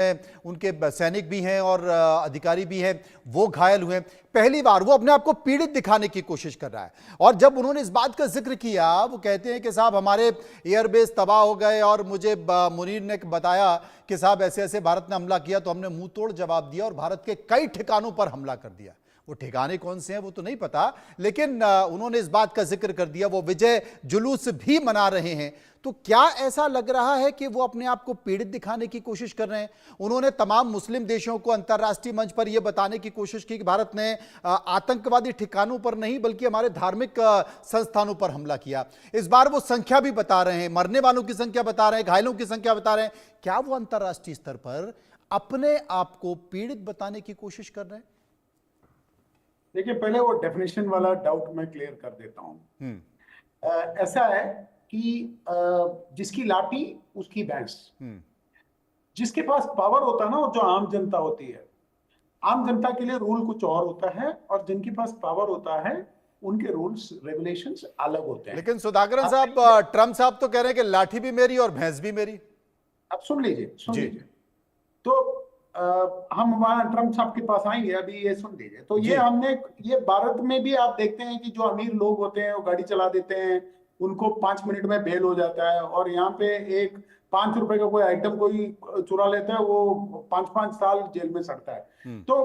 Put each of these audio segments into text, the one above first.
उनके सैनिक भी हैं और अधिकारी भी हैं, वो घायल हुए। पहली बार वो अपने आप को पीड़ित दिखाने की कोशिश कर रहा है। और जब उन्होंने इस बात का जिक्र किया, वो कहते हैं कि साहब हमारे एयरबेस तबाह हो गए और मुझे मुनीर ने बताया कि साहब ऐसे ऐसे भारत ने हमला किया, तो हमने मुंह तोड़ जवाब दिया और भारत के कई ठिकानों पर हमला कर दिया। वो ठिकाने कौन से हैं वो तो नहीं पता, लेकिन उन्होंने इस बात का जिक्र कर दिया। वो विजय जुलूस भी मना रहे हैं। तो क्या ऐसा लग रहा है कि वो अपने आप को पीड़ित दिखाने की कोशिश कर रहे हैं? उन्होंने तमाम मुस्लिम देशों को अंतर्राष्ट्रीय मंच पर यह बताने की कोशिश की कि भारत ने आतंकवादी ठिकानों पर नहीं बल्कि हमारे धार्मिक संस्थानों पर हमला किया। इस बार वो संख्या भी बता रहे हैं, मरने वालों की संख्या बता रहे हैं, घायलों की संख्या बता रहे हैं। क्या वो अंतर्राष्ट्रीय स्तर पर अपने आप को पीड़ित बताने की कोशिश कर रहे हैं? देखिए, पहले वो डेफिनेशन वाला डाउट मैं क्लियर कर देता हूं। ऐसा है कि जिसकी लाठी उसकी भैंस। जिसके पास पावर होता है ना, वो जो आम जनता होती है, आम जनता के लिए रूल कुछ और होता है, और जिनके पास पावर होता है उनके रूल्स रेगुलेशंस अलग होते हैं। लेकिन सुधाकरन साहब, ट्रम्प साहब तो कह रहे हैं कि लाठी भी मेरी और भैंस भी मेरी। अब सुन लीजिए तो हम वहां ट्रम्प साहब के पास आएंगे, अभी ये सुन लीजिए। तो ये भारत में भी आप देखते हैं कि जो अमीर लोग होते हैं वो गाड़ी चला देते हैं, उनको 5 मिनट में बेल हो जाता है। और यहाँ पे एक 5 रुपए का कोई आइटम कोई चुरा लेता है, वो 5-5 साल जेल में सड़ता है। तो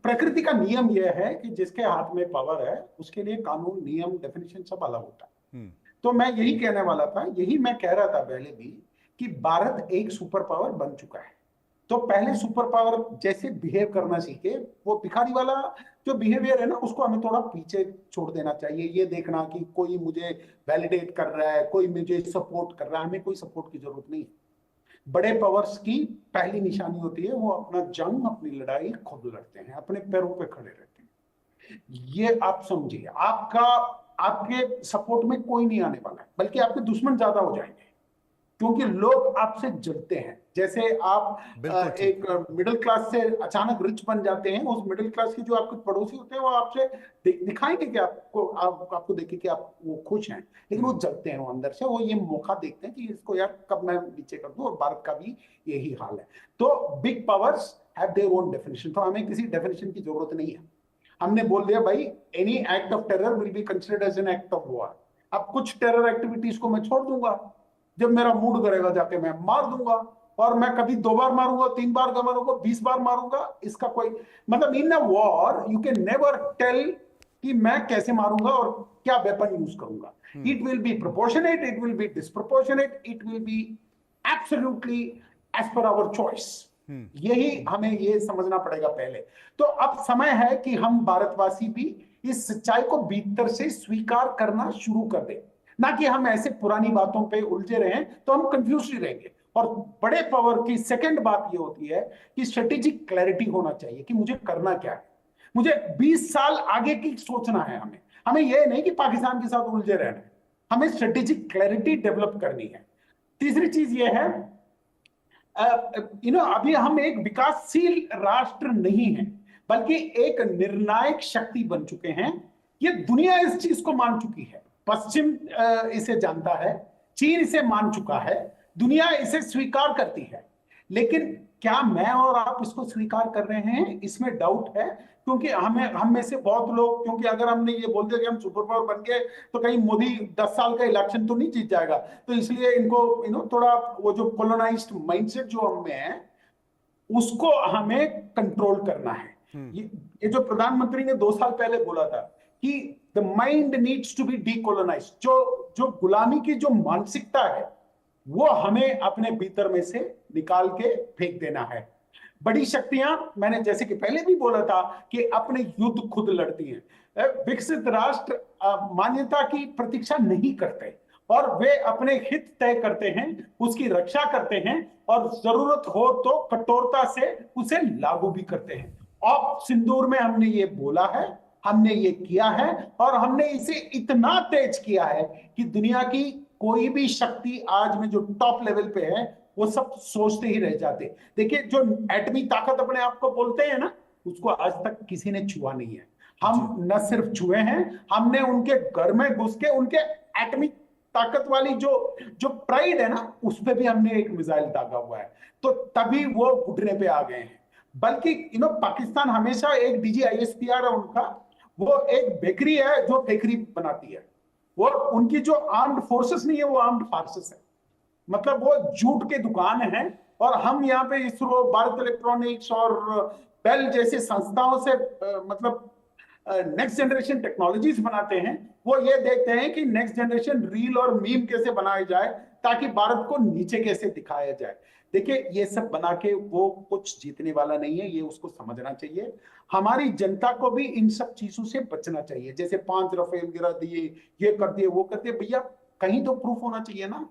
प्रकृति का नियम यह है कि जिसके हाथ में पावर है उसके लिए कानून, नियम, डेफिनेशन सब अलग होता है। तो मैं यही कहने वाला था, यही मैं कह रहा था पहले भी, कि भारत एक सुपर पावर बन चुका है। तो पहले सुपर पावर जैसे बिहेव करना सीखे। वो भिखारी वाला जो बिहेवियर है ना, उसको हमें थोड़ा पीछे छोड़ देना चाहिए। ये देखना कि कोई मुझे वैलिडेट कर रहा है, कोई मुझे सपोर्ट कर रहा है, हमें कोई सपोर्ट की जरूरत नहीं है। बड़े पावर्स की पहली निशानी होती है वो अपना जंग, अपनी लड़ाई खुद लड़ते हैं, अपने पैरों पे खड़े रहते हैं। ये आप समझिए, आपके सपोर्ट में कोई नहीं आने वाला है, बल्कि आपके दुश्मन ज्यादा हो जाएंगे, क्योंकि लोग आपसे जलते हैं। जैसे आप एक मिडिल क्लास से अचानक रिच बन जाते हैं, उस मिडिल क्लास के जो आपके पड़ोसी होते हैं वो आपसे दिखाएंगे कि आपको देखे कि आप वो खुश हैं, लेकिन वो जलते हैं। वो अंदर से वो ये मौका देखते हैं कि इसको यार कब मैं नीचे कर दूं। और भारत का भी यही हाल है। तो big powers have their own definition, तो हमें किसी डेफिनेशन की जरूरत नहीं है। हमने बोल दिया भाई, any act of terror will be considered as an act of war. अब कुछ टेरर एक्टिविटीज को मैं छोड़ दूंगा, जब मेरा मूड करेगा जाके मैं मार दूंगा। और मैं कभी 2 बार मारूंगा, 3 बार मारूंगा, 20 बार मारूंगा, इसका कोई मतलब, in a war you can never tell कि मैं कैसे मारूंगा और क्या वेपन यूज करूंगा। It will be proportionate, it will be disproportionate, it will be absolutely as per our choice. यही हमें ये समझना पड़ेगा पहले। तो अब समय है कि हम भारतवासी भी इस सच्चाई को भीतर से स्वीकार करना शुरू कर दें, ना कि हम ऐसे पुरानी बातों पे उलझे रहें, तो हम कंफ्यूज ही रहेंगे। और बड़े पावर की सेकंड बात ये होती है कि स्ट्रेटेजिक क्लैरिटी होना चाहिए कि मुझे करना क्या है। मुझे 20 साल आगे की सोचना है। हमें यह नहीं कि पाकिस्तान के साथ उलझे रहना है, हमें स्ट्रेटेजिक क्लैरिटी डेवलप करनी है। तीसरी चीज ये है, अभी हम एक विकासशील राष्ट्र नहीं है, बल्कि एक निर्णायक शक्ति बन चुके हैं। ये दुनिया इस चीज को मान चुकी है, पश्चिम इसे जानता है, चीन इसे मान चुका है, दुनिया इसे स्वीकार करती है। लेकिन क्या मैं और आप इसको स्वीकार कर रहे हैं, इसमें डाउट है। क्योंकि हम में से बहुत लोग, क्योंकि अगर हमने ये बोल दिया कि हम सुपर पावर बन गए तो कहीं मोदी 10 साल का इलेक्शन तो नहीं जीत जाएगा, तो इसलिए इनको थोड़ा वो जो कोलोनाइज्ड माइंडसेट जो हम में है उसको हमें कंट्रोल करना है। ये जो प्रधानमंत्री ने 2 साल पहले बोला था कि the mind needs to be decolonized, जो गुलामी की जो मानसिकता है वो हमें अपने भीतर में से निकाल के फेंक देना है। बड़ी शक्तियां, मैंने जैसे कि पहले भी बोला था, कि अपने युद्ध खुद लड़ती हैं। विकसित राष्ट्र मान्यता की प्रतीक्षा नहीं करते, और वे अपने हित तय करते हैं, उसकी रक्षा करते हैं, और जरूरत हो तो कठोरता से उसे लागू भी करते हैं। और सिंदूर में हमने ये बोला है, हमने ये किया है, और हमने इसे इतना तेज किया है कि दुनिया की कोई भी शक्ति आज में जो टॉप लेवल पे है वो सब सोचते ही रह जाते। देखिए, जो एटमी ताकत अपने आप को बोलते हैं ना, उसको आज तक किसी ने छुआ नहीं है। हम न सिर्फ छुए हैं, हमने उनके घर में घुस के उनके एटमिक ताकत वाली जो जो प्राइड है ना, उस पे भी हमने एक मिसाइल दागा हुआ है, तो तभी वो घुटने पे आ गए हैं। बल्कि पाकिस्तान हमेशा एक DGISPR है उनका, वो एक बेकरी है जो बेकरी बनाती है। वो उनकी जो आर्म्ड फोर्सेस नहीं है, वो आर्म्ड फोर्सेस है। मतलब वो झूठ के दुकान है। और हम यहाँ पे इसरो, भारत इलेक्ट्रॉनिक्स और बेल जैसे संस्थाओं से मतलब नेक्स्ट जनरेशन टेक्नोलॉजीज बनाते हैं। वो ये देखते हैं कि नेक्स्ट जनरेशन रील और मीम कैसे बनाया जाए, ताकि भारत को नीचे कैसे दिखाया जाए। देखिए, ये सब बना के वो कुछ जीतने वाला नहीं है, ये उसको समझना चाहिए। हमारी जनता को भी इन सब चीजों से बचना चाहिए। जैसे 5 रफेल गिरा दिए, ये कर दिए, वो कर दिए, भैया कहीं तो प्रूफ होना चाहिए ना।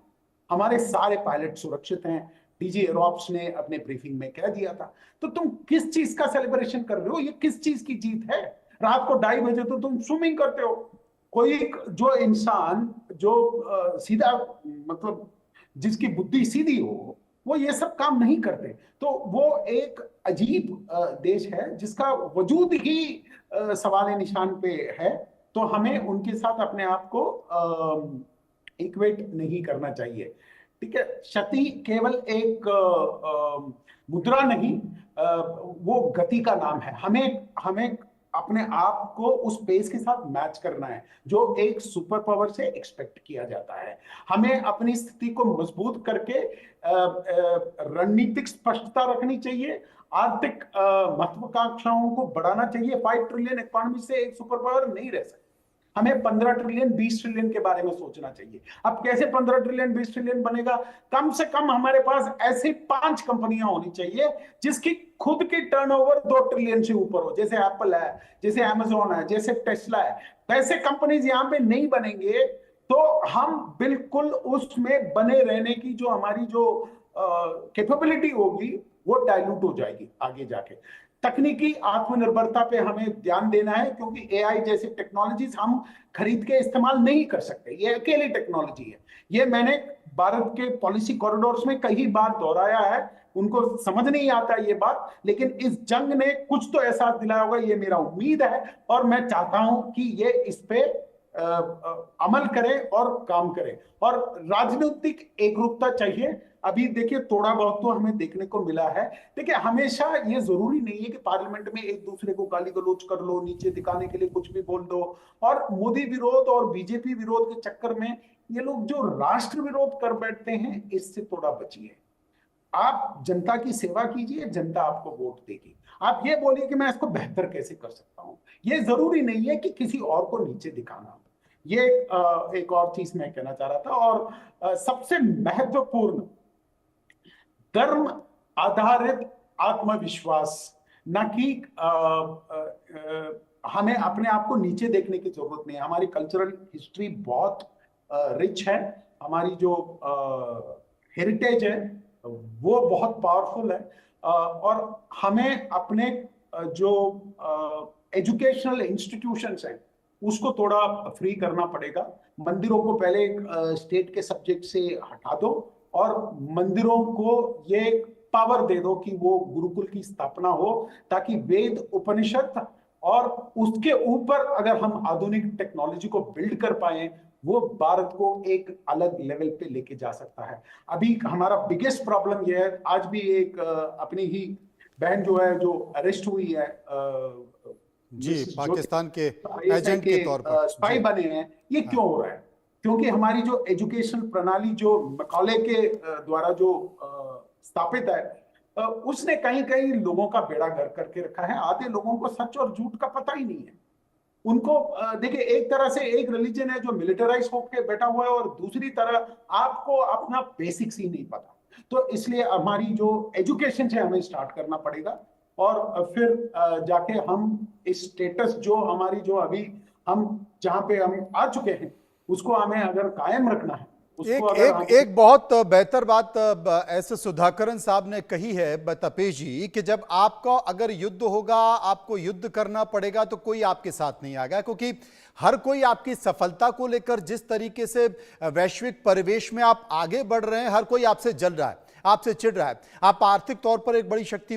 हमारे सारे पायलट सुरक्षित हैं, DG एरोप्स ने अपने ब्रीफिंग में कह दिया था। तो तुम किस चीज का सेलिब्रेशन कर रहे हो? ये किस चीज की जीत है? रात को 2:30 बजे तो तुम स्विमिंग करते हो। कोई जो इंसान जो सीधा मतलब जिसकी बुद्धि सीधी हो, वो ये सब काम नहीं करते। तो वो एक अजीब देश है जिसका वजूद ही सवाल निशान पे है। तो हमें उनके साथ अपने आप को इक्वेट नहीं करना चाहिए। ठीक है, क्षति केवल एक मुद्रा नहीं, वो गति का नाम है। हमें हमें अपने आप को उस पेस के साथ मैच करना है जो एक सुपर पावर से एक्सपेक्ट किया जाता है। हमें अपनी स्थिति को मजबूत करके रणनीतिक स्पष्टता रखनी चाहिए, आर्थिक महत्वाकांक्षाओं को बढ़ाना चाहिए। 5 ट्रिलियन इकोनॉमी से एक सुपर पावर नहीं रह सकती। हमें 15 ट्रिलियन 20 ट्रिलियन के बारे में सोचना चाहिए। अब कैसे 15 ट्रिलियन 20 ट्रिलियन बनेगा? कम से कम हमारे पास ऐसी 5 कंपनियां होनी चाहिए जिसकी खुद की टर्नओवर 2 ट्रिलियन से ऊपर हो। जैसे एप्पल है, जैसे अमेजोन है, जैसे टेस्ला है। वैसे कंपनीज यहाँ पे नहीं बनेंगे तो हम बिल्कुल उसमें बने रहने की जो हमारी जो कैपेबिलिटी होगी वो डाइल्यूट हो जाएगी आगे जाके। तकनीकी आत्मनिर्भरता पे हमें ध्यान देना है, क्योंकि AI जैसी टेक्नोलॉजीज हम खरीद के इस्तेमाल नहीं कर सकते। ये अकेली टेक्नोलॉजी है। ये मैंने भारत के पॉलिसी कॉरिडोर्स में कई बार दोहराया है। उनको समझ नहीं आता ये बात, लेकिन इस जंग ने कुछ तो एहसास दिलाया होगा, ये मेरा उम्मीद है। और मैं चाहता हूं कि ये इस पे अमल करे और काम करे। और राजनीतिक एकरूपता चाहिए। अभी देखिए, थोड़ा बहुत तो हमें देखने को मिला है। देखिए, हमेशा ये जरूरी नहीं है कि पार्लियामेंट में एक दूसरे को गाली गलौज कर लो, नीचे दिखाने के लिए कुछ भी बोल दो। और मोदी विरोध और बीजेपी विरोध के चक्कर में ये लोग जो राष्ट्र विरोध कर बैठते हैं, इससे थोड़ा बचिए। आप जनता की सेवा कीजिए, जनता आपको वोट देगी। आप ये बोलिए कि मैं इसको बेहतर कैसे कर सकता हूं। ये जरूरी नहीं है कि किसी और को नीचे दिखाना। ये एक और चीज मैं कहना चाह रहा था। और सबसे महत्वपूर्ण, धर्म आधारित आत्मविश्वास, न कि हमें अपने आप को नीचे देखने की जरूरत नहीं है। हमारी कल्चरल हिस्ट्री बहुत रिच है। हमारी जो हेरिटेज है वो बहुत पावरफुल है। और हमें अपने जो एजुकेशनल इंस्टीट्यूशंस हैं उसको थोड़ा फ्री करना पड़ेगा। मंदिरों को पहले स्टेट के सब्जेक्ट से हटा दो और मंदिरों को ये पावर दे दो कि वो गुरुकुल की स्थापना हो, ताकि वेद उपनिषद और उसके ऊपर अगर हम आधुनिक टेक्नोलॉजी को बिल्ड कर पाए, वो भारत को एक अलग लेवल पे लेके जा सकता है। अभी हमारा बिगेस्ट प्रॉब्लम ये है, आज भी एक अपनी ही बहन जो है जो अरेस्ट हुई है, जी, पाकिस्तान के एजेंट के तौर पर स्पाई बने हैं। ये क्यों हो रहा है? क्योंकि हमारी जो एजुकेशन प्रणाली जो मैकॉले के द्वारा जो स्थापित है, उसने कहीं कहीं लोगों का बेड़ा गर्क करके रखा है। आधे लोगों को सच और झूठ का पता ही नहीं है। उनको देखिए, एक तरह से एक रिलीजन है जो मिलिटराइज होकर बैठा हुआ है, और दूसरी तरह आपको अपना बेसिक्स ही नहीं पता। तो इसलिए हमारी जो एजुकेशन है हमें स्टार्ट करना पड़ेगा, और फिर जाके हम इस स्टेटस जो हमारी जो अभी हम जहां पे हम आ चुके हैं उसको हमें अगर कायम रखना है। एक बहुत बेहतर बात एस सुधाकरन साहब ने कही है तपेश जी, कि जब आपका अगर युद्ध होगा, आपको युद्ध करना पड़ेगा, तो कोई आपके साथ नहीं आएगा। क्योंकि हर कोई आपकी सफलता को लेकर जिस तरीके से वैश्विक परिवेश में आप आगे बढ़ रहे हैं, हर कोई आपसे जल रहा है, आपसे चिढ़ रहा है। आप आर्थिक तौर पर एक बड़ी शक्ति